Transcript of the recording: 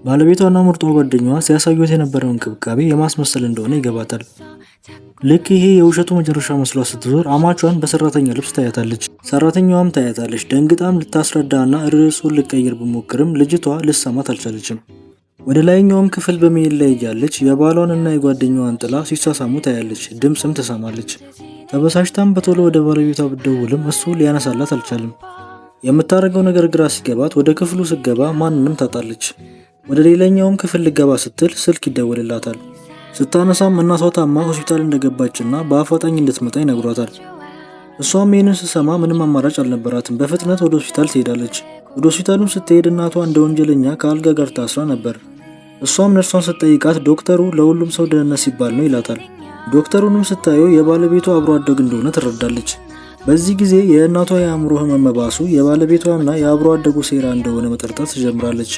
ባለቤቷና ምርጧ ጓደኛዋ ሲያሳዩት የነበረው እንክብካቤ የማስመሰል እንደሆነ ይገባታል። ልክ ይሄ የውሸቱ መጨረሻ መስሏ ስትዞር አማቿን በሰራተኛ ልብስ ታያታለች። ሰራተኛዋም ታያታለች። ደንግጣም ልታስረዳና ርዕሱን ልቀይር ብሞክርም ልጅቷ ልሰማት አልቻለችም። ወደ ላይኛውም ክፍል በመሄድ ላይ እያለች የባሏንና የጓደኛዋን ጥላ ሲሳሳሙ ታያለች። ድምፅም ትሰማለች። ተበሳጭታም በቶሎ ወደ ባለቤቷ ብትደውልም እሱ ሊያነሳላት አልቻለም። የምታደርገው ነገር ግራ ሲገባት ወደ ክፍሉ ስትገባ ማንንም ታጣለች። ወደ ሌላኛውም ክፍል ልገባ ስትል ስልክ ይደወልላታል። ስታነሳም እናቷ ታማ ሆስፒታል እንደገባችና በአፋጣኝ እንድትመጣ ይነግሯታል። እሷም ይህንን ስትሰማ ምንም አማራጭ አልነበራትም። በፍጥነት ወደ ሆስፒታል ትሄዳለች። ወደ ሆስፒታሉም ስትሄድ እናቷ እንደ ወንጀለኛ ከአልጋ ጋር ታስራ ነበር። እሷም ነርሷን ስትጠይቃት ዶክተሩ ለሁሉም ሰው ደህንነት ሲባል ነው ይላታል። ዶክተሩንም ስታየው የባለቤቷ አብሮ አደግ እንደሆነ ትረዳለች። በዚህ ጊዜ የእናቷ የአእምሮ ህመም መባሱ የባለቤቷና የአብሮ አደጉ ሴራ እንደሆነ መጠርጠር ትጀምራለች።